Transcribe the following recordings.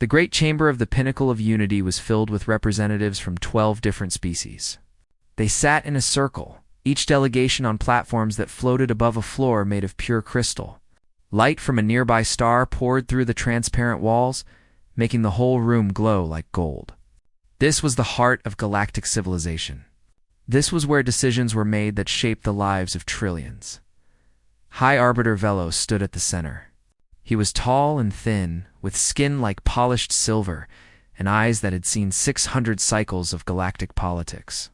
The great chamber of the Pinnacle of Unity was filled with representatives from 12 different species. They sat in a circle, each delegation on platforms that floated above a floor made of pure crystal. Light from a nearby star poured through the transparent walls, making the whole room glow like gold. This was the heart of galactic civilization. This was where decisions were made that shaped the lives of trillions. High Arbiter Velo stood at the center. He was tall and thin, with skin like polished silver and eyes that had seen 600 cycles of galactic politics.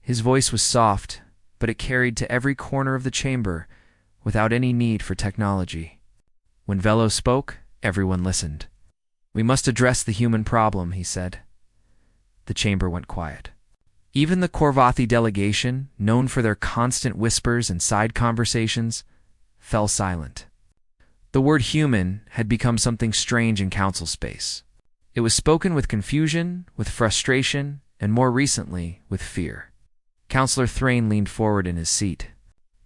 His voice was soft, but it carried to every corner of the chamber without any need for technology. When Velo spoke, everyone listened. "We must address the human problem," he said. The chamber went quiet. Even the Korvathi delegation, known for their constant whispers and side conversations, fell silent. The word human had become something strange in council space. It was spoken with confusion, with frustration, and more recently, with fear. Councillor Thrain leaned forward in his seat.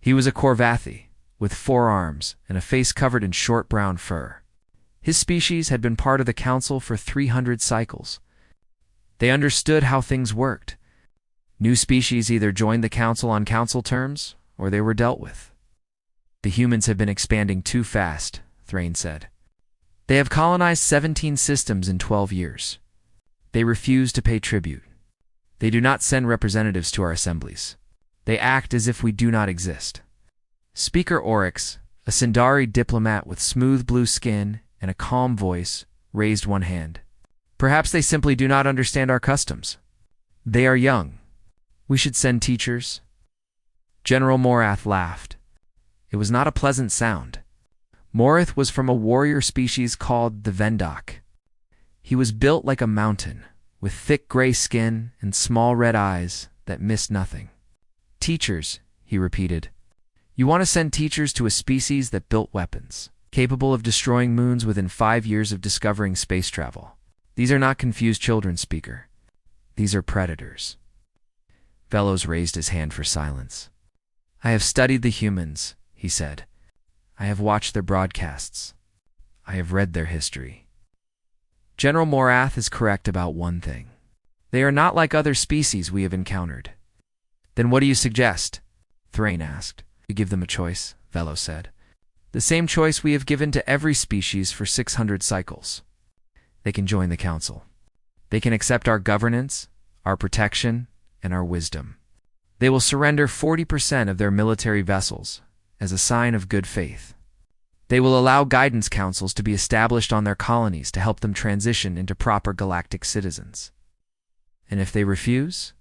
He was a Korvathi, with 4 arms and a face covered in short brown fur. His species had been part of the council for 300 cycles. They understood how things worked. New species either joined the council on council terms, or they were dealt with. "The humans have been expanding too fast," Thrain said. "They have colonized 17 systems in 12 years. They refuse to pay tribute. They do not send representatives to our assemblies. They act as if we do not exist." Speaker Oryx, a Sindari diplomat with smooth blue skin and a calm voice, raised one hand. "Perhaps they simply do not understand our customs. They are young. We should send teachers." General Morath laughed. It was not a pleasant sound. Morath was from a warrior species called the Vendok. He was built like a mountain, with thick gray skin and small red eyes that missed nothing. "Teachers," he repeated. "You want to send teachers to a species that built weapons, capable of destroying moons within 5 years of discovering space travel. These are not confused children, Speaker. These are predators." Velos raised his hand for silence. "I have studied the humans," he said. "I have watched their broadcasts. I have read their history. General Morath is correct about one thing. They are not like other species we have encountered." "Then what do you suggest?" Thrain asked. "We give them a choice," Velo said. "The same choice we have given to every species for 600 cycles. They can join the council. They can accept our governance, our protection, and our wisdom. They will surrender 40% of their military vessels as a sign of good faith. They will allow guidance councils to be established on their colonies to help them transition into proper galactic citizens." "And if they refuse?"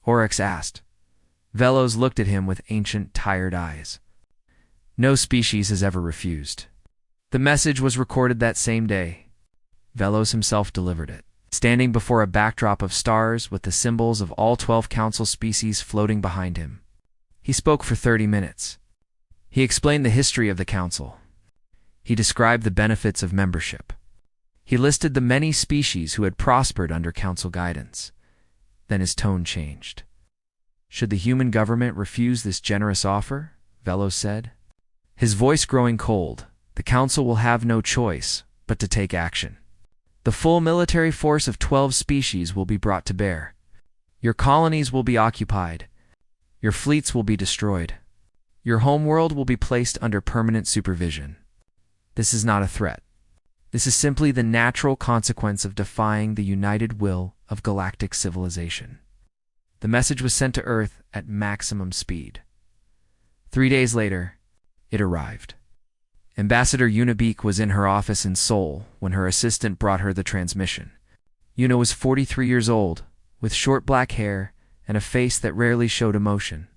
Oryx asked. Velos looked at him with ancient, tired eyes. "No species has ever refused." The message was recorded that same day. Velos himself delivered it, standing before a backdrop of stars with the symbols of all 12 council species floating behind him. He spoke for 30 minutes. He explained the history of the council. He described the benefits of membership. He listed the many species who had prospered under council guidance. Then his tone changed. "Should the human government refuse this generous offer?" Velos said. His voice growing cold, "The council will have no choice but to take action. The full military force of 12 species will be brought to bear. Your colonies will be occupied. Your fleets will be destroyed. Your homeworld will be placed under permanent supervision. This is not a threat. This is simply the natural consequence of defying the united will of galactic civilization." The message was sent to Earth at maximum speed. 3 days later, it arrived. Ambassador Unibeak was in her office in Seoul when her assistant brought her the transmission. Una was 43 years old, with short black hair and a face that rarely showed emotion.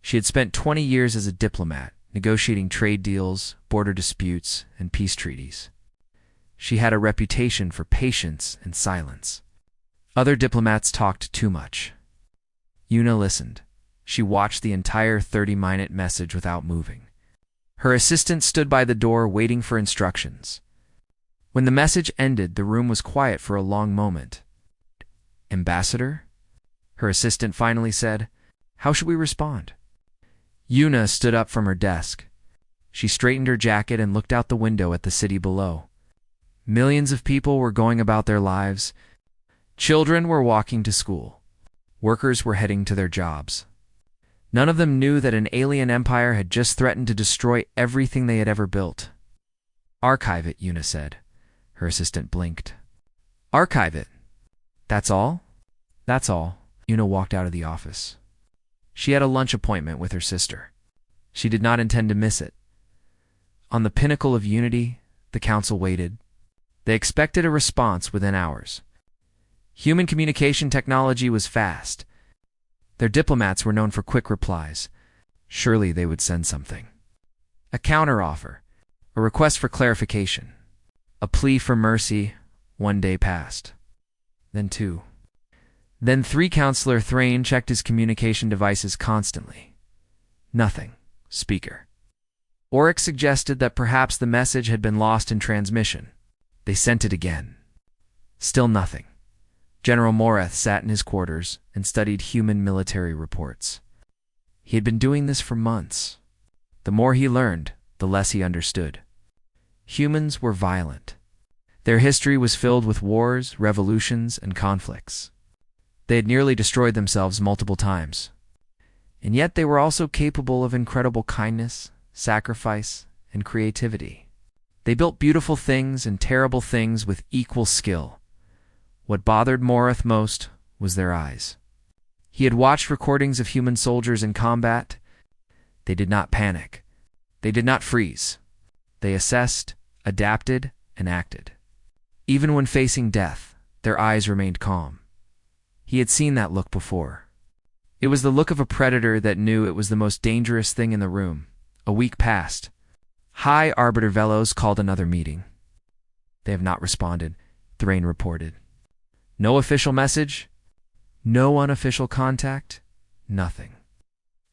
She had spent 20 years as a diplomat, negotiating trade deals, border disputes, and peace treaties. She had a reputation for patience and silence. Other diplomats talked too much. Una listened. She watched the entire 30-minute message without moving. Her assistant stood by the door waiting for instructions. When the message ended, the room was quiet for a long moment. "Ambassador?" Her assistant finally said. "How should we respond?" Una stood up from her desk. She straightened her jacket and looked out the window at the city below. Millions of people were going about their lives. Children were walking to school. Workers were heading to their jobs. None of them knew that an alien empire had just threatened to destroy everything they had ever built. "Archive it," Una said. Her assistant blinked. "Archive it? That's all?" "That's all." Una walked out of the office. She had a lunch appointment with her sister. She did not intend to miss it. On the pinnacle of unity, the council waited. They expected a response within hours. Human communication technology was fast. Their diplomats were known for quick replies. Surely they would send something. A counteroffer, a request for clarification, a plea for mercy. 1 day passed. Then 2. Then 3. Counselor Thrain checked his communication devices constantly. Nothing. Speaker. Oryx suggested that perhaps the message had been lost in transmission. They sent it again. Still nothing. General Moreth sat in his quarters and studied human military reports. He had been doing this for months. The more he learned, the less he understood. Humans were violent. Their history was filled with wars, revolutions, and conflicts. They had nearly destroyed themselves multiple times. And yet they were also capable of incredible kindness, sacrifice, and creativity. They built beautiful things and terrible things with equal skill. What bothered Moreth most was their eyes. He had watched recordings of human soldiers in combat. They did not panic. They did not freeze. They assessed, adapted, and acted. Even when facing death, their eyes remained calm. He had seen that look before. It was the look of a predator that knew it was the most dangerous thing in the room. A week passed. High Arbiter Velos called another meeting. "They have not responded," Thrain reported. "No official message? No unofficial contact? Nothing."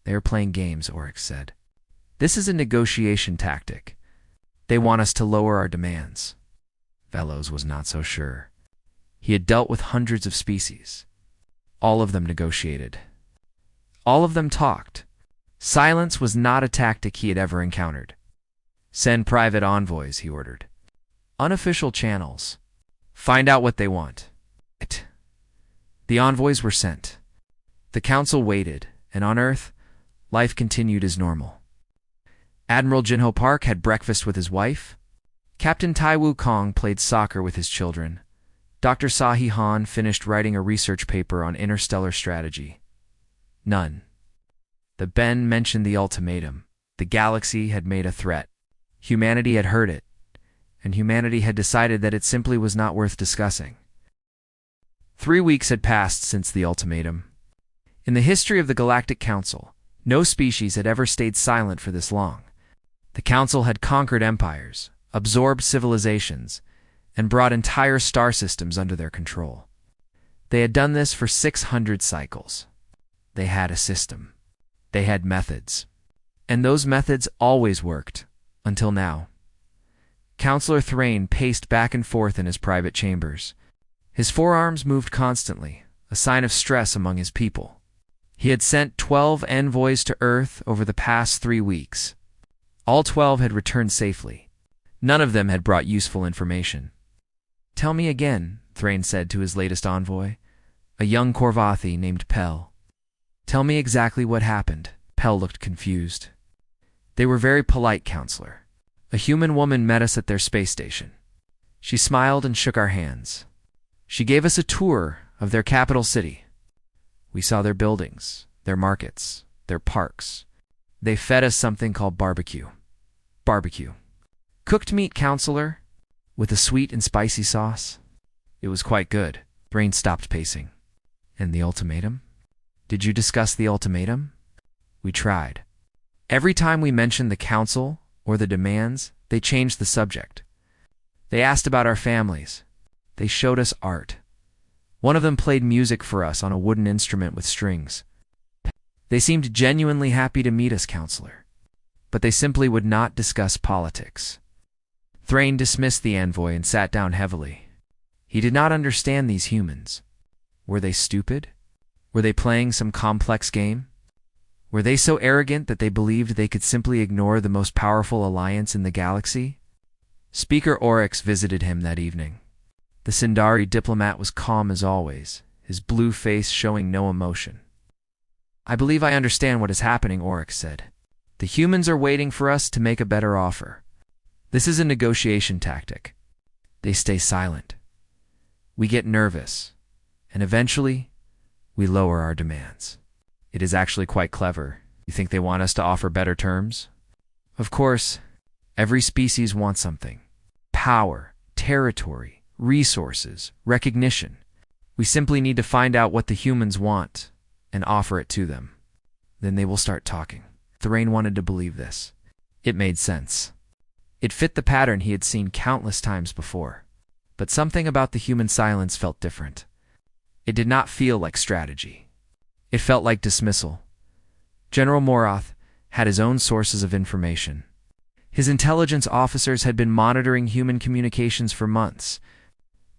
"They are playing games," Oryx said. "This is a negotiation tactic. They want us to lower our demands." Velos was not so sure. He had dealt with hundreds of species. All of them negotiated. All of them talked. Silence was not a tactic he had ever encountered. "Send private envoys," he ordered. "Unofficial channels. Find out what they want." The envoys were sent. The council waited, and on Earth, life continued as normal. Admiral Jinho Park had breakfast with his wife. Captain Tai Wukong played soccer with his children. Dr. Sahi Han finished writing a research paper on interstellar strategy. None. The Ben mentioned the ultimatum. The galaxy had made a threat. Humanity had heard it, and humanity had decided that it simply was not worth discussing. 3 weeks had passed since the ultimatum. In the history of the Galactic Council, no species had ever stayed silent for this long. The Council had conquered empires, absorbed civilizations, and brought entire star systems under their control. They had done this for 600 cycles. They had a system. They had methods. And those methods always worked, until now. Counselor Thrain paced back and forth in his private chambers. His forearms moved constantly, a sign of stress among his people. He had sent 12 envoys to Earth over the past 3 weeks. All 12 had returned safely. None of them had brought useful information. "Tell me again," Thrain said to his latest envoy, a young Korvathi named Pel. "Tell me exactly what happened." Pel looked confused. "They were very polite, Counselor. A human woman met us at their space station. She smiled and shook our hands. She gave us a tour of their capital city. We saw their buildings, their markets, their parks. They fed us something called barbecue. Barbecue. Cooked meat, Counselor, with a sweet and spicy sauce. It was quite good." Thrain stopped pacing. "And the ultimatum? Did you discuss the ultimatum?" "We tried. Every time we mentioned the council or the demands, they changed the subject. They asked about our families. They showed us art. One of them played music for us on a wooden instrument with strings. They seemed genuinely happy to meet us, Counselor. But they simply would not discuss politics." Thrain dismissed the envoy and sat down heavily. He did not understand these humans. Were they stupid? Were they playing some complex game? Were they so arrogant that they believed they could simply ignore the most powerful alliance in the galaxy? Speaker Oryx visited him that evening. The Sindari diplomat was calm as always, his blue face showing no emotion. "I believe I understand what is happening," Oryx said. "The humans are waiting for us to make a better offer. This is a negotiation tactic. They stay silent. We get nervous, and eventually, we lower our demands. It is actually quite clever. You think they want us to offer better terms? Of course, every species wants something. Power, territory, resources, recognition. We simply need to find out what the humans want and offer it to them. Then they will start talking." Thrain wanted to believe this. It made sense. It fit the pattern he had seen countless times before. But something about the human silence felt different. It did not feel like strategy. It felt like dismissal. General Morath had his own sources of information. His intelligence officers had been monitoring human communications for months.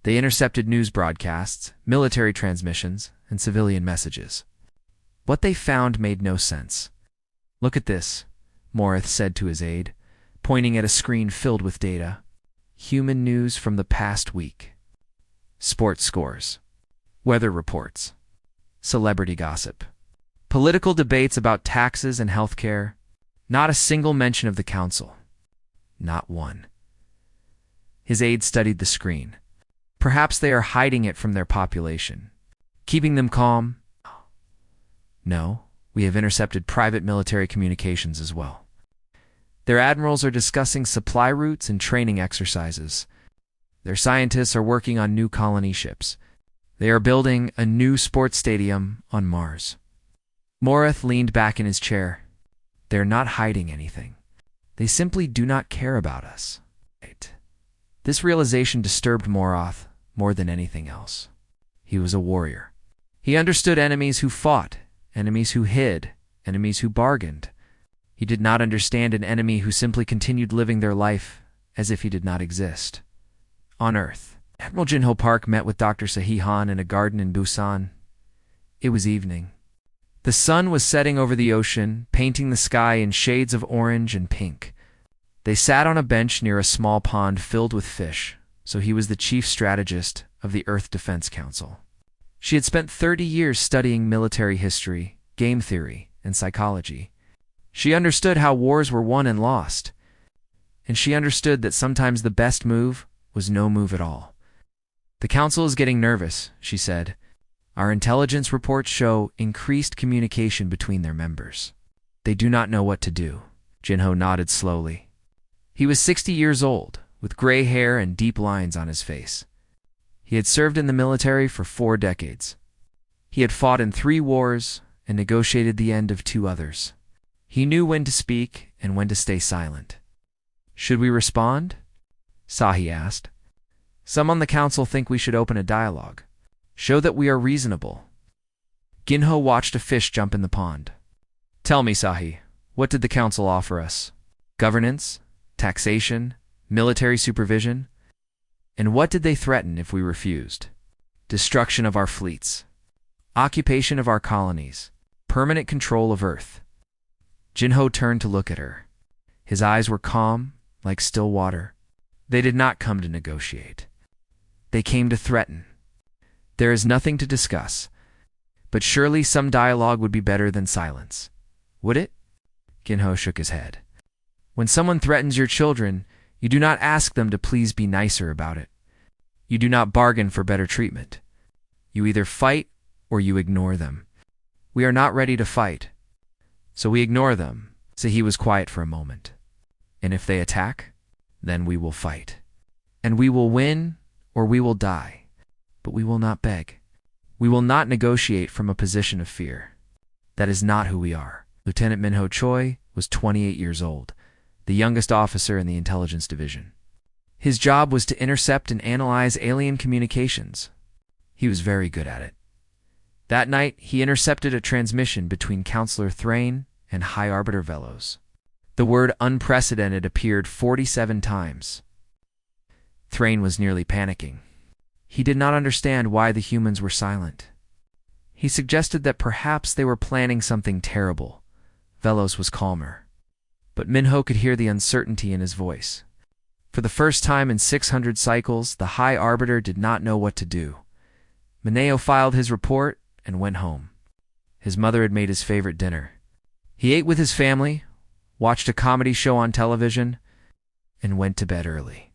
They intercepted news broadcasts, military transmissions, and civilian messages. What they found made no sense. "Look at this," Morath said to his aide, pointing at a screen filled with data. "Human news from the past week. Sports scores. Weather reports. Celebrity gossip. Political debates about taxes and healthcare. Not a single mention of the council. Not one." His aide studied the screen. "Perhaps they are hiding it from their population. Keeping them calm? No, we have intercepted private military communications as well. Their admirals are discussing supply routes and training exercises. Their scientists are working on new colony ships. They are building a new sports stadium on Mars." Morath leaned back in his chair. "They're not hiding anything. They simply do not care about us." This realization disturbed Morath more than anything else. He was a warrior. He understood enemies who fought, enemies who hid, enemies who bargained. He did not understand an enemy who simply continued living their life as if he did not exist. On Earth, Admiral Jinho Park met with Dr. Sahihan in a garden in Busan. It was evening. The sun was setting over the ocean, painting the sky in shades of orange and pink. They sat on a bench near a small pond filled with fish, so he was the chief strategist of the Earth Defense Council. She had spent 30 years studying military history, game theory, and psychology. She understood how wars were won and lost, and she understood that sometimes the best move was no move at all. "The council is getting nervous," she said. "Our intelligence reports show increased communication between their members. They do not know what to do." Jinho nodded slowly. He was 60 years old, with gray hair and deep lines on his face. He had served in the military for 4 decades. He had fought in 3 wars and negotiated the end of 2 others. He knew when to speak and when to stay silent. "Should we respond?" Sahi asked. "Some on the council think we should open a dialogue. Show that we are reasonable." Ginho watched a fish jump in the pond. "Tell me, Sahi, what did the council offer us? Governance? Taxation? Military supervision? And what did they threaten if we refused? Destruction of our fleets. Occupation of our colonies. Permanent control of Earth." Jinho turned to look at her. His eyes were calm, like still water. They did not come to negotiate. They came to threaten. "There is nothing to discuss, but surely some dialogue would be better than silence. Would it?" Ginho shook his head. "When someone threatens your children, you do not ask them to please be nicer about it. You do not bargain for better treatment. You either fight or you ignore them. We are not ready to fight, so we ignore them." So he was quiet for a moment. "And if they attack, then we will fight. And we will win or we will die. But we will not beg. We will not negotiate from a position of fear. That is not who we are." Lieutenant Minho Choi was 28 years old, the youngest officer in the intelligence division. His job was to intercept and analyze alien communications. He was very good at it. That night, he intercepted a transmission between Counselor Thrain and High Arbiter Velos. The word unprecedented appeared 47 times. Thrain was nearly panicking. He did not understand why the humans were silent. He suggested that perhaps they were planning something terrible. Velos was calmer. But Minho could hear the uncertainty in his voice. For the first time in 600 cycles, the High Arbiter did not know what to do. Mineo filed his report and went home. His mother had made his favorite dinner. He ate with his family, watched a comedy show on television, and went to bed early.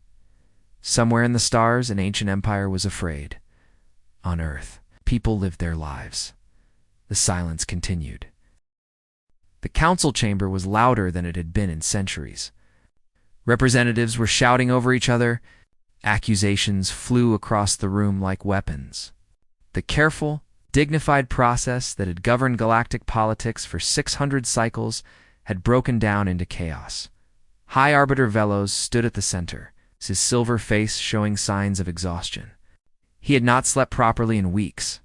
Somewhere in the stars, an ancient empire was afraid. On Earth, people lived their lives. The silence continued. The council chamber was louder than it had been in centuries. Representatives were shouting over each other. Accusations flew across the room like weapons. The careful, dignified process that had governed galactic politics for 600 cycles had broken down into chaos. High Arbiter Velos stood at the center, his silver face showing signs of exhaustion. He had not slept properly in weeks.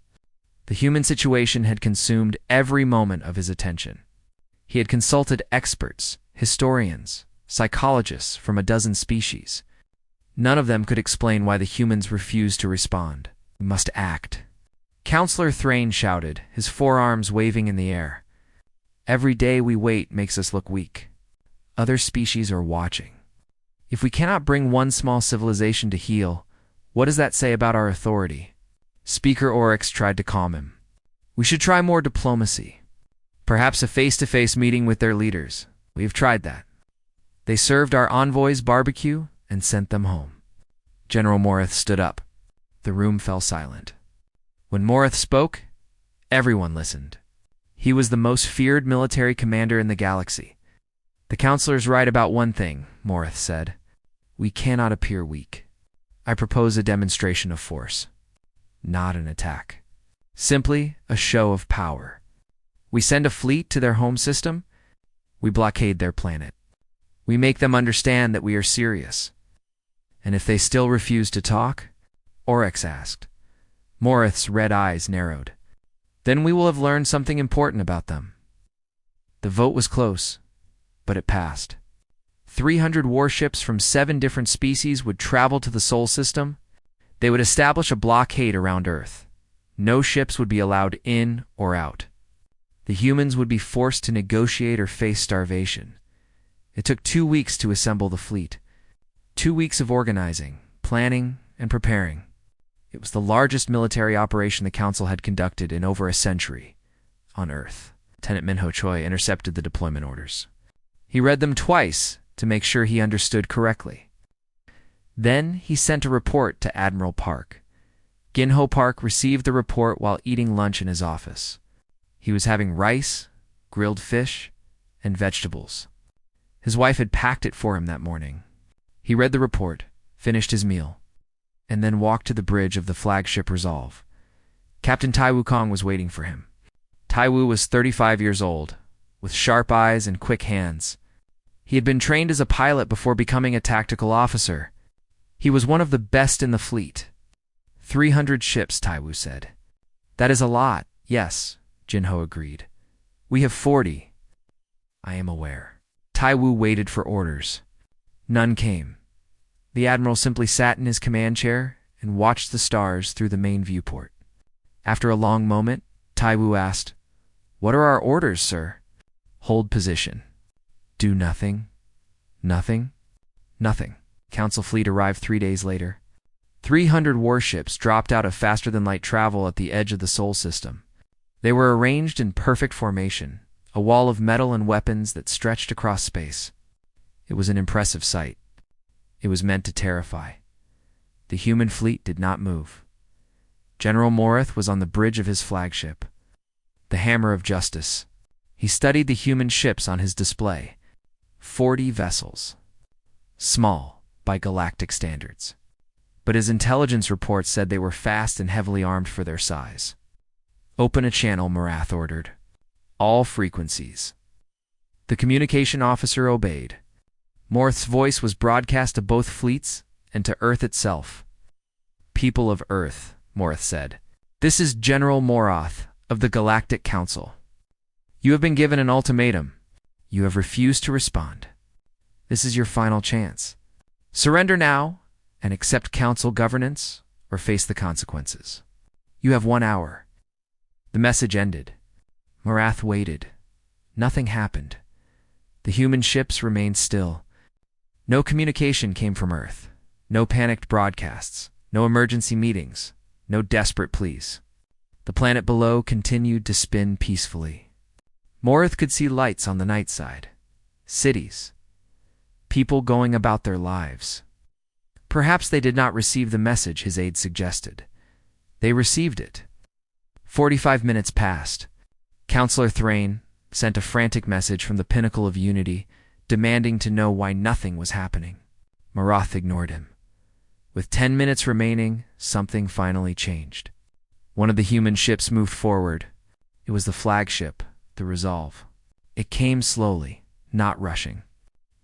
The human situation had consumed every moment of his attention. He had consulted experts, historians, psychologists from a dozen species. None of them could explain why the humans refused to respond. We must act. Counselor Thrain shouted, his forearms waving in the air. Every day we wait makes us look weak. Other species are watching. If we cannot bring one small civilization to heal, what does that say about our authority? Speaker Oryx tried to calm him. We should try more diplomacy. Perhaps a face-to-face meeting with their leaders. We have tried that. They served our envoys barbecue and sent them home. General Morith stood up. The room fell silent. When Morith spoke, everyone listened. He was the most feared military commander in the galaxy. The counselor's right about one thing, Morith said. We cannot appear weak. I propose a demonstration of force. Not an attack. Simply a show of power. We send a fleet to their home system. We blockade their planet. We make them understand that we are serious. And if they still refuse to talk? Oryx asked. Morith's red eyes narrowed. Then we will have learned something important about them. The vote was close, but it passed. 300 warships from 7 different species would travel to the Sol system. They would establish a blockade around Earth. No ships would be allowed in or out. The humans would be forced to negotiate or face starvation. It took 2 weeks to assemble the fleet. 2 weeks of organizing, planning, and preparing. It was the largest military operation the Council had conducted in over a century on Earth. Lieutenant Minho Choi intercepted the deployment orders. He read them twice to make sure he understood correctly. Then he sent a report to Admiral Park. Ginho Park received the report while eating lunch in his office. He was having rice, grilled fish, and vegetables. His wife had packed it for him that morning. He read the report, finished his meal, and then walked to the bridge of the flagship Resolve. Captain Tai Wukong was waiting for him. Tai Wu was 35 years old, with sharp eyes and quick hands. He had been trained as a pilot before becoming a tactical officer. He was one of the best in the fleet. 300 ships, Tai Wu said. That is a lot, yes, Jinho agreed. We have 40. I am aware. Tai Wu waited for orders. None came. The admiral simply sat in his command chair and watched the stars through the main viewport. After a long moment, Tai Wu asked, "What are our orders, sir?" "Hold position. Do nothing. Nothing. Nothing." Council fleet arrived 3 days later. 300 warships dropped out of faster-than-light travel at the edge of the Sol system. They were arranged in perfect formation, a wall of metal and weapons that stretched across space. It was an impressive sight. It was meant to terrify. The human fleet did not move. General Morith was on the bridge of his flagship, the Hammer of Justice. He studied the human ships on his display. 40 vessels. Small by galactic standards. But his intelligence reports said they were fast and heavily armed for their size. "Open a channel," Morath ordered. "All frequencies." The communication officer obeyed. Morth's voice was broadcast to both fleets and to Earth itself. "People of Earth," Morth said. "This is General Morath of the Galactic Council. You have been given an ultimatum. You have refused to respond. This is your final chance. Surrender now and accept Council governance or face the consequences. You have 1 hour." The message ended. Morath waited. Nothing happened. The human ships remained still. No communication came from Earth. No panicked broadcasts. No emergency meetings. No desperate pleas. The planet below continued to spin peacefully. Morith could see lights on the night side. Cities. People going about their lives. Perhaps they did not receive the message his aide suggested. They received it. 45 minutes passed. Counselor Thrain sent a frantic message from the pinnacle of unity, demanding to know why nothing was happening. Marath ignored him. With 10 minutes remaining, something finally changed. One of the human ships moved forward. It was the flagship, the Resolve. It came slowly, not rushing,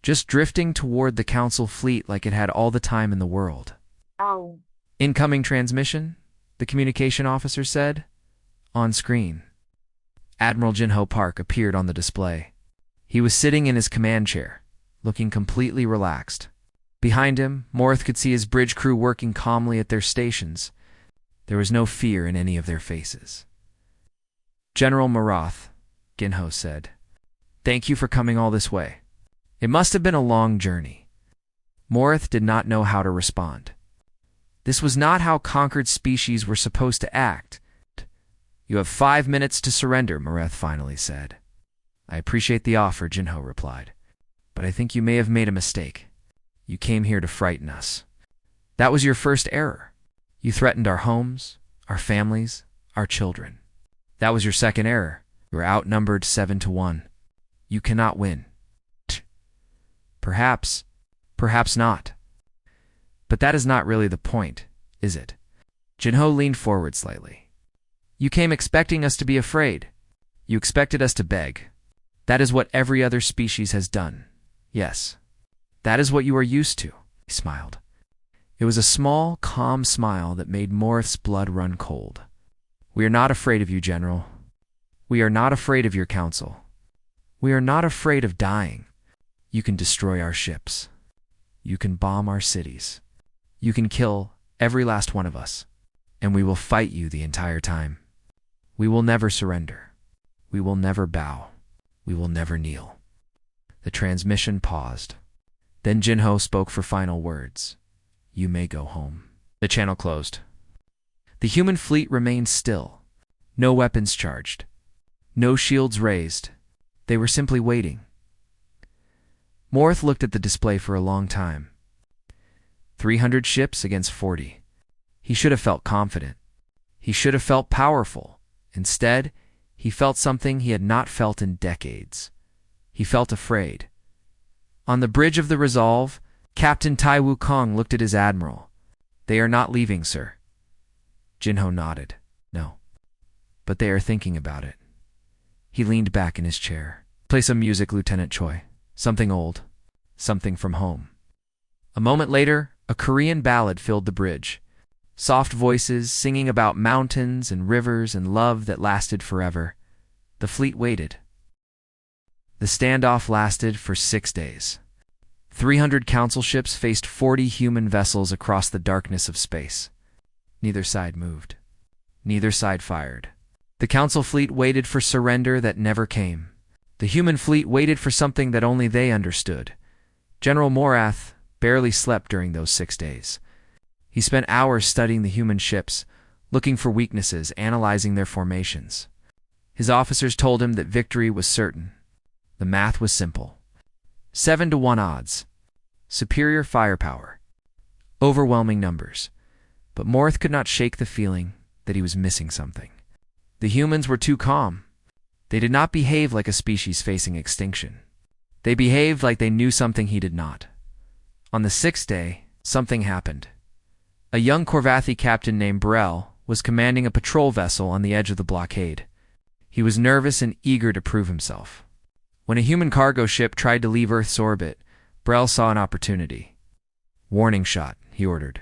just drifting toward the Council fleet like it had all the time in the world. Oh. Incoming transmission, the communication officer said. On screen. Admiral Jinho Park appeared on the display. He was sitting in his command chair, looking completely relaxed. Behind him, Morith could see his bridge crew working calmly at their stations. There was no fear in any of their faces. General Marath, Ginho said, "Thank you for coming all this way. It must have been a long journey." Morith did not know how to respond. This was not how conquered species were supposed to act. "You have 5 minutes to surrender," Morith finally said. "I appreciate the offer," Jinho replied, "but I think you may have made a mistake. You came here to frighten us. That was your first error. You threatened our homes, our families, our children. That was your second error. You were outnumbered 7-1. You cannot win." Perhaps not. But that is not really the point, is it? Jinho leaned forward slightly. "You came expecting us to be afraid. You expected us to beg. That is what every other species has done. Yes. That is what you are used to." He smiled. It was a small, calm smile that made Morith's blood run cold. "We are not afraid of you, General. We are not afraid of your council. We are not afraid of dying. You can destroy our ships. You can bomb our cities. You can kill every last one of us. And we will fight you the entire time. We will never surrender. We will never bow. We will never kneel." The transmission paused. Then Jinho spoke for final words. "You may go home." The channel closed. The human fleet remained still. No weapons charged. No shields raised. They were simply waiting. Morith looked at the display for a long time. 300 ships against 40. He should have felt confident. He should have felt powerful. Instead, he felt something he had not felt in decades. He felt afraid. On the bridge of the Resolve, Captain Tai Wukong looked at his admiral. "They are not leaving, sir." Jinho nodded. "No. But they are thinking about it." He leaned back in his chair. "Play some music, Lieutenant Choi. Something old. Something from home." A moment later, a Korean ballad filled the bridge. Soft voices singing about mountains and rivers and love that lasted forever. The fleet waited. The standoff lasted for 6 days. 300 council ships faced 40 human vessels across the darkness of space. Neither side moved. Neither side fired. The council fleet waited for surrender that never came. The human fleet waited for something that only they understood. General Morath barely slept during those 6 days. He spent hours studying the human ships, looking for weaknesses, analyzing their formations. His officers told him that victory was certain. The math was simple. 7-1 odds. Superior firepower. Overwhelming numbers. But Morith could not shake the feeling that he was missing something. The humans were too calm. They did not behave like a species facing extinction. They behaved like they knew something he did not. On the 6th day, something happened. A young Korvathi captain named Burrell was commanding a patrol vessel on the edge of the blockade. He was nervous and eager to prove himself. When a human cargo ship tried to leave Earth's orbit, Burrell saw an opportunity. "Warning shot," he ordered.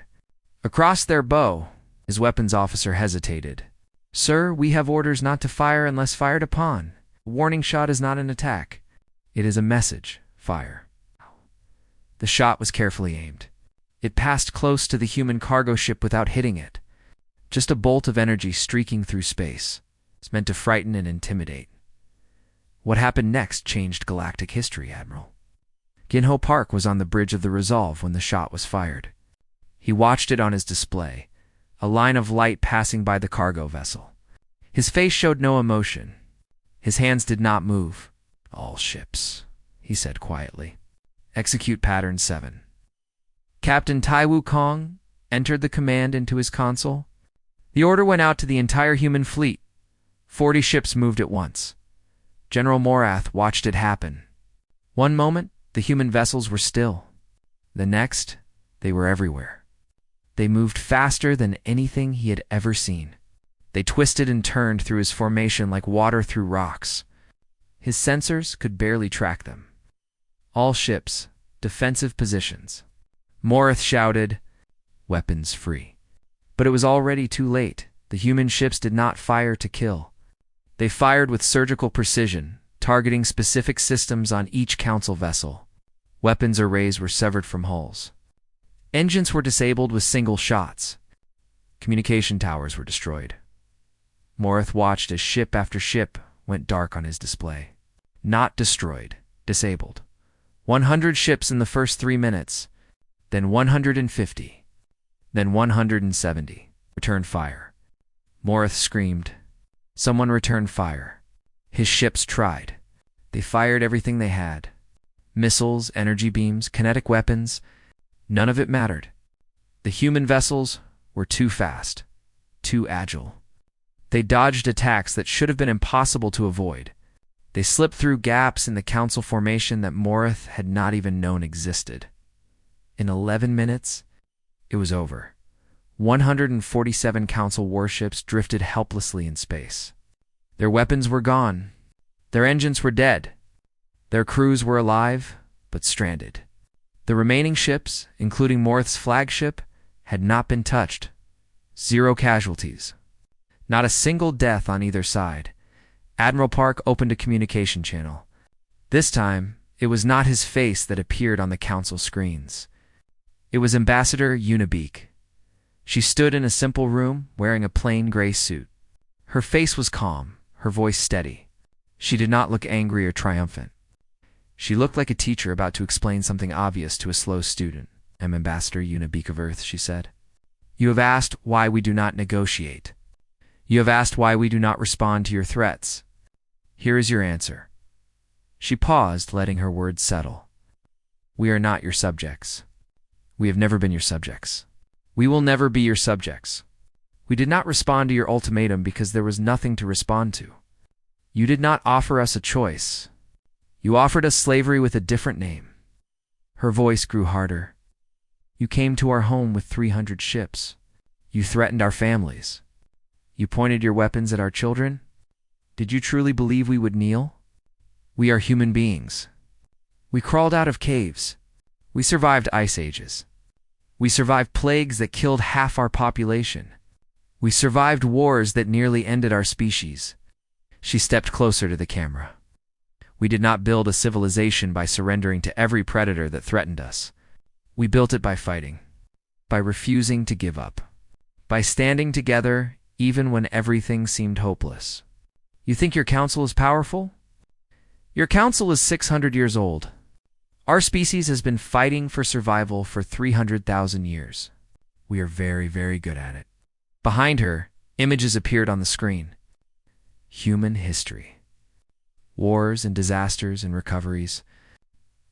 Across their bow, his weapons officer hesitated. "Sir, we have orders not to fire unless fired upon. A warning shot is not an attack. It is a message. Fire." The shot was carefully aimed. It passed close to the human cargo ship without hitting it. Just a bolt of energy streaking through space. It's meant to frighten and intimidate. What happened next changed galactic history, Admiral. Ginho Park was on the bridge of the Resolve when the shot was fired. He watched it on his display, a line of light passing by the cargo vessel. His face showed no emotion. His hands did not move. "All ships," he said quietly. "Execute Pattern 7. Captain Tai Wukong entered the command into his console. The order went out to the entire human fleet. 40 ships moved at once. General Morath watched it happen. One moment, the human vessels were still. The next, they were everywhere. They moved faster than anything he had ever seen. They twisted and turned through his formation like water through rocks. His sensors could barely track them. All ships, defensive positions. Morath shouted, "Weapons free." But it was already too late. The human ships did not fire to kill. They fired with surgical precision, targeting specific systems on each council vessel. Weapons arrays were severed from hulls. Engines were disabled with single shots. Communication towers were destroyed. Morath watched as ship after ship went dark on his display. Not destroyed, disabled. 100 ships in the first 3 minutes, then 150, then 170. Returned fire. Morath screamed. Someone returned fire. His ships tried. They fired everything they had. Missiles, energy beams, kinetic weapons. None of it mattered. The human vessels were too fast, too agile. They dodged attacks that should have been impossible to avoid. They slipped through gaps in the council formation that Morath had not even known existed. In 11 minutes, it was over. 147 council warships drifted helplessly in space. Their weapons were gone. Their engines were dead. Their crews were alive, but stranded. The remaining ships, including Morath's flagship, had not been touched. 0 casualties. Not a single death on either side. Admiral Park opened a communication channel. This time, it was not his face that appeared on the council screens. It was Ambassador Unibeak. She stood in a simple room, wearing a plain gray suit. Her face was calm, her voice steady. She did not look angry or triumphant. She looked like a teacher about to explain something obvious to a slow student. "I'm Ambassador Unibeak of Earth," she said. "You have asked why we do not negotiate. You have asked why we do not respond to your threats. Here is your answer." She paused, letting her words settle. "We are not your subjects. We have never been your subjects. We will never be your subjects. We did not respond to your ultimatum because there was nothing to respond to. You did not offer us a choice. You offered us slavery with a different name." Her voice grew harder. "You came to our home with 300 ships. You threatened our families. You pointed your weapons at our children. Did you truly believe we would kneel? We are human beings. We crawled out of caves. We survived ice ages. We survived plagues that killed half our population. We survived wars that nearly ended our species." She stepped closer to the camera. "We did not build a civilization by surrendering to every predator that threatened us. We built it by fighting, by refusing to give up, by standing together even when everything seemed hopeless. You think your council is powerful? Your council is 600 years old. Our species has been fighting for survival for 300,000 years. We are very, very good at it." Behind her, images appeared on the screen. Human history. Wars and disasters and recoveries.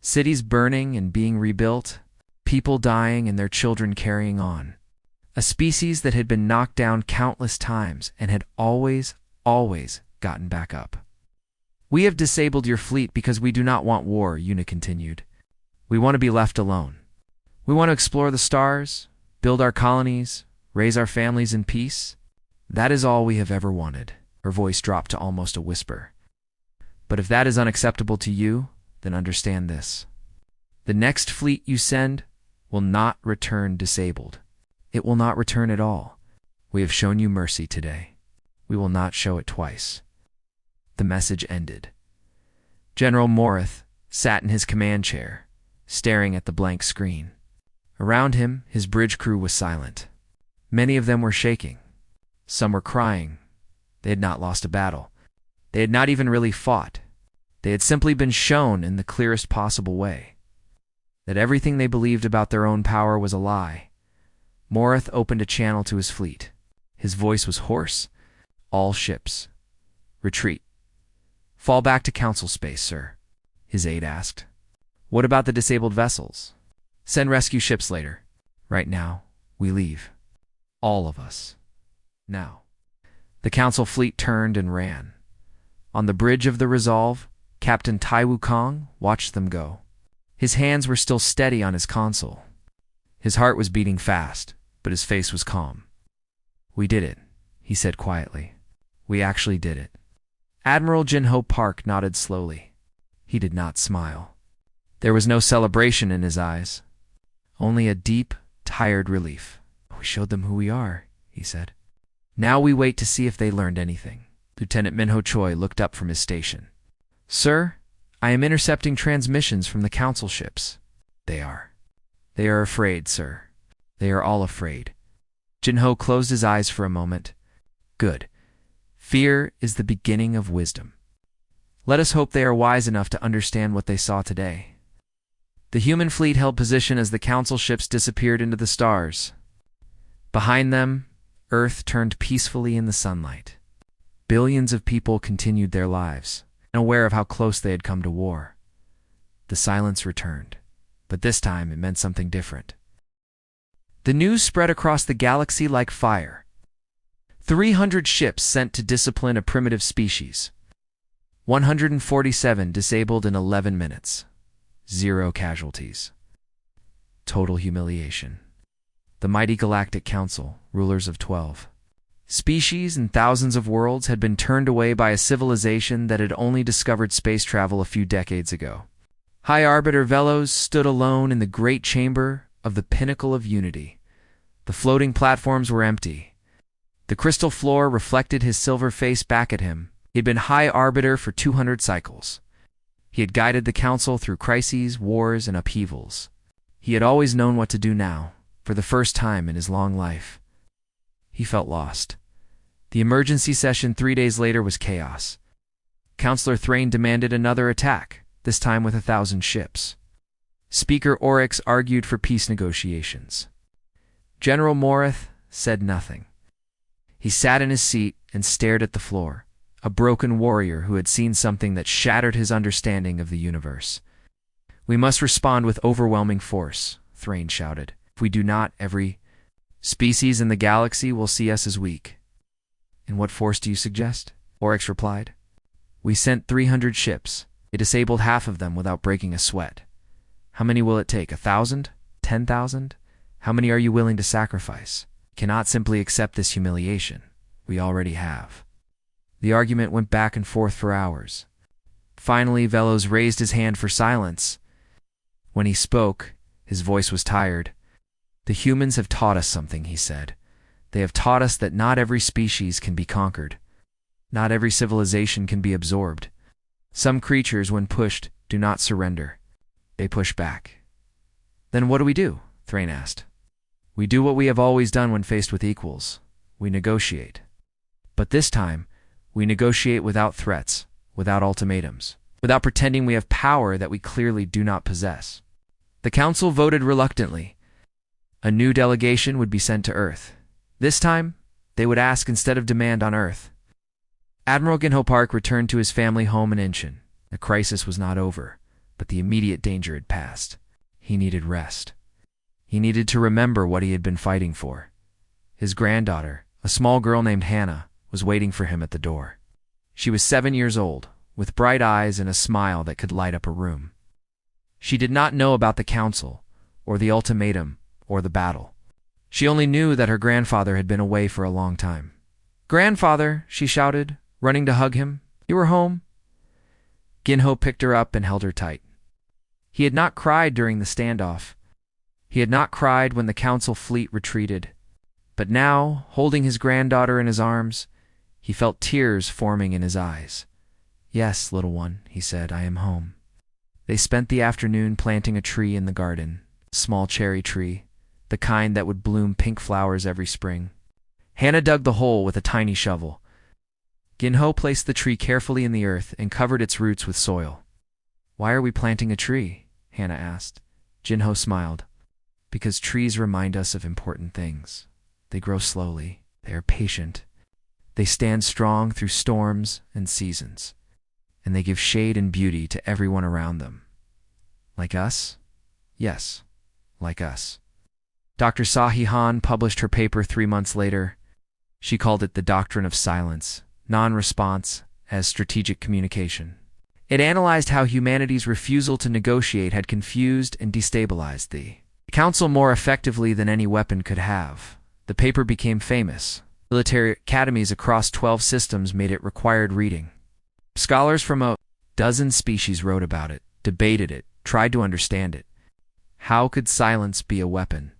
Cities burning and being rebuilt. People dying and their children carrying on. A species that had been knocked down countless times and had always gotten back up. "We have disabled your fleet because we do not want war," Una continued. "We want to be left alone. We want to explore the stars, build our colonies, raise our families in peace. That is all we have ever wanted." Her voice dropped to almost a whisper. "But if that is unacceptable to you, then understand this. The next fleet you send will not return disabled. It will not return at all. We have shown you mercy today. We will not show it twice." The message ended. General Morath sat in his command chair, staring at the blank screen. Around him, his bridge crew was silent. Many of them were shaking. Some were crying. They had not lost a battle. They had not even really fought. They had simply been shown in the clearest possible way. that everything they believed about their own power was a lie. Morith opened a channel to his fleet. His voice was hoarse. All ships. Retreat. Fall back to council space, sir, his aide asked. What about the disabled vessels? Send rescue ships later. Right now, we leave. All of us. Now. The council fleet turned and ran. On the bridge of the Resolve, Captain Tai Wukong watched them go. His hands were still steady on his console. His heart was beating fast, but his face was calm. We did it, he said quietly. We actually did it. Admiral Jinho Park nodded slowly. He did not smile. There was no celebration in his eyes, only a deep, tired relief. We showed them who we are, he said. Now we wait to see if they learned anything. Lieutenant Minho Choi looked up from his station. Sir, I am intercepting transmissions from the council ships. They are afraid, sir. They are all afraid. Jinho closed his eyes for a moment. Good. Fear is the beginning of wisdom. Let us hope they are wise enough to understand what they saw today. The human fleet held position as the council ships disappeared into the stars. Behind them, Earth turned peacefully in the sunlight. Billions of people continued their lives, unaware of how close they had come to war. The silence returned, but this time it meant something different. The news spread across the galaxy like fire. 300 ships sent to discipline a primitive species. 147 disabled in 11 minutes. 0 casualties. Total humiliation. The mighty Galactic Council, rulers of 12 species and thousands of worlds, had been turned away by a civilization that had only discovered space travel a few decades ago. High Arbiter Velos stood alone in the great chamber of the pinnacle of unity. The floating platforms were empty. The crystal floor reflected his silver face back at him. He had been High Arbiter for 200 cycles. He had guided the Council through crises, wars, and upheavals. He had always known what to do now, for the first time in his long life. He felt lost. The emergency session 3 days later was chaos. Councillor Thrain demanded another attack, this time with 1,000 ships. Speaker Oryx argued for peace negotiations. General Morith said nothing. He sat in his seat and stared at the floor, a broken warrior who had seen something that shattered his understanding of the universe. We must respond with overwhelming force, Thrain shouted. If we do not, every species in the galaxy will see us as weak. And what force do you suggest? Oryx replied. We sent 300 ships. They disabled half of them without breaking a sweat. How many will it take? 1,000? 10,000? How many are you willing to sacrifice? Cannot simply accept this humiliation. We already have. The argument went back and forth for hours. Finally, Velos raised his hand for silence. When he spoke, his voice was tired. The humans have taught us something, he said. They have taught us that not every species can be conquered. Not every civilization can be absorbed. Some creatures, when pushed, do not surrender. They push back. Then what do? Thrain asked. We do what we have always done when faced with equals. We negotiate. But this time, we negotiate without threats, without ultimatums, without pretending we have power that we clearly do not possess. The Council voted reluctantly. A new delegation would be sent to Earth. This time, they would ask instead of demand on Earth. Admiral Ginho Park returned to his family home in Inchin. The crisis was not over, but the immediate danger had passed. He needed rest. He needed to remember what he had been fighting for. His granddaughter, a small girl named Hannah, was waiting for him at the door. She was 7 years old, with bright eyes and a smile that could light up a room. She did not know about the Council, or the ultimatum, or the battle. She only knew that her grandfather had been away for a long time. Grandfather, she shouted, running to hug him. You were home? Ginho picked her up and held her tight. He had not cried during the standoff. He had not cried when the Council fleet retreated. But now, holding his granddaughter in his arms, he felt tears forming in his eyes. Yes, little one, he said, I am home. They spent the afternoon planting a tree in the garden, a small cherry tree, the kind that would bloom pink flowers every spring. Hannah dug the hole with a tiny shovel. Ginho placed the tree carefully in the earth and covered its roots with soil. Why are we planting a tree? Hannah asked. Jinho smiled. Because trees remind us of important things. They grow slowly. They are patient. They stand strong through storms and seasons. And they give shade and beauty to everyone around them. Like us? Yes, like us. Dr. Sahi Han published her paper 3 months later. She called it the doctrine of silence, non-response, as strategic communication. It analyzed how humanity's refusal to negotiate had confused and destabilized the Council more effectively than any weapon could have. The paper became famous. Military academies across 12 systems made it required reading. Scholars from a dozen species wrote about it, debated it, tried to understand it. How could silence be a weapon?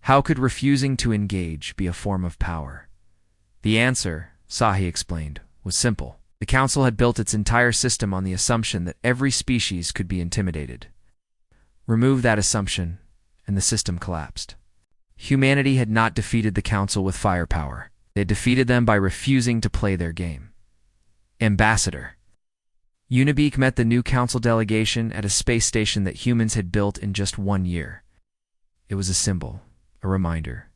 How could refusing to engage be a form of power? The answer, Sahi explained, was simple. The Council had built its entire system on the assumption that every species could be intimidated. Remove that assumption, and the system collapsed. Humanity had not defeated the Council with firepower. They had defeated them by refusing to play their game. Ambassador. Unibeak met the new Council delegation at a space station that humans had built in just 1 year. It was a symbol, a reminder,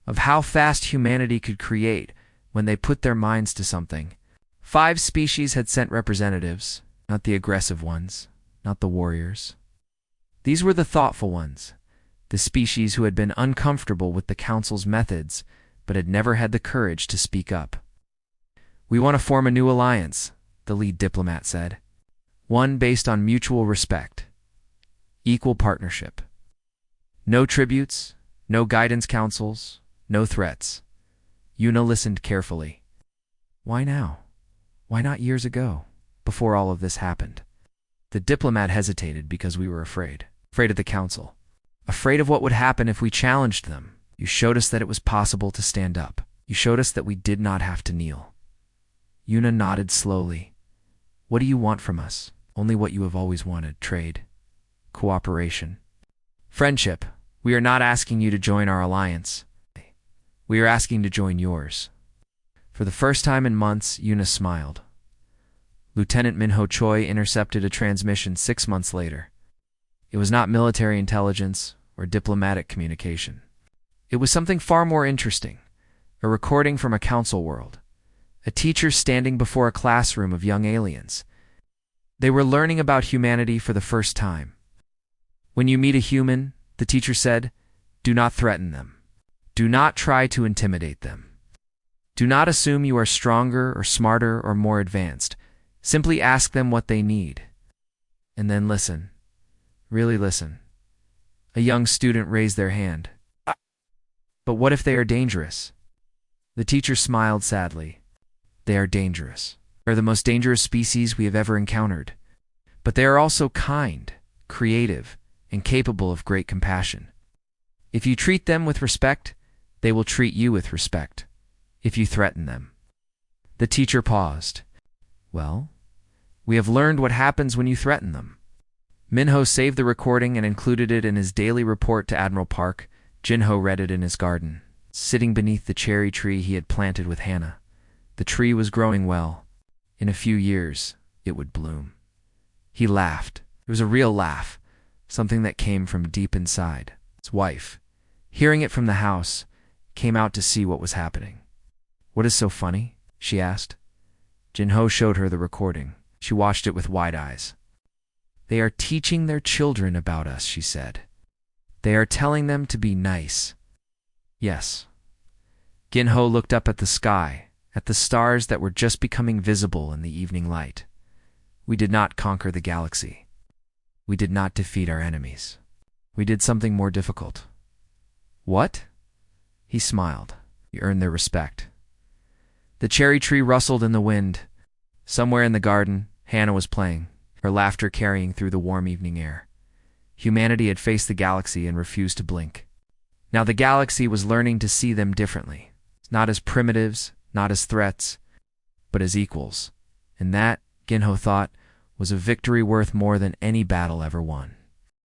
of how fast humanity could create when they put their minds to something. 5 species had sent representatives, not the aggressive ones, not the warriors. These were the thoughtful ones, the species who had been uncomfortable with the Council's methods, but had never had the courage to speak up. We want to form a new alliance, the lead diplomat said. One based on mutual respect, equal partnership. No tributes, no guidance councils, no threats. Yuna listened carefully. Why now? Why not years ago, before all of this happened? The diplomat hesitated because we were afraid. Afraid of the Council. Afraid of what would happen if we challenged them. You showed us that it was possible to stand up. You showed us that we did not have to kneel. Yuna nodded slowly. What do you want from us? Only what you have always wanted. Trade. Cooperation. Friendship. We are not asking you to join our alliance. We are asking to join yours. For the first time in months, Yuna smiled. Lieutenant Minho Choi intercepted a transmission 6 months later. It was not military intelligence or diplomatic communication. It was something far more interesting, a recording from a council world, a teacher standing before a classroom of young aliens. They were learning about humanity for the first time. When you meet a human, the teacher said, do not threaten them. Do not try to intimidate them. Do not assume you are stronger or smarter or more advanced. Simply ask them what they need. And then listen. Really listen. A young student raised their hand. But what if they are dangerous? The teacher smiled sadly. They are dangerous. They are the most dangerous species we have ever encountered. But they are also kind, creative, and capable of great compassion. If you treat them with respect, they will treat you with respect. If you threaten them. The teacher paused. Well, we have learned what happens when you threaten them. Minho saved the recording and included it in his daily report to Admiral Park. Jinho read it in his garden, sitting beneath the cherry tree he had planted with Hannah. The tree was growing well. In a few years, it would bloom. He laughed. It was a real laugh, something that came from deep inside. His wife, hearing it from the house, came out to see what was happening. What is so funny? She asked. Jinho showed her the recording. She watched it with wide eyes. They are teaching their children about us, she said. They are telling them to be nice. Yes. Ginho looked up at the sky, at the stars that were just becoming visible in the evening light. We did not conquer the galaxy. We did not defeat our enemies. We did something more difficult. What? He smiled. We earned their respect. The cherry tree rustled in the wind. Somewhere in the garden, Hannah was playing, her laughter carrying through the warm evening air. Humanity had faced the galaxy and refused to blink. Now the galaxy was learning to see them differently, not as primitives, not as threats, but as equals. And that, Ginho thought, was a victory worth more than any battle ever won.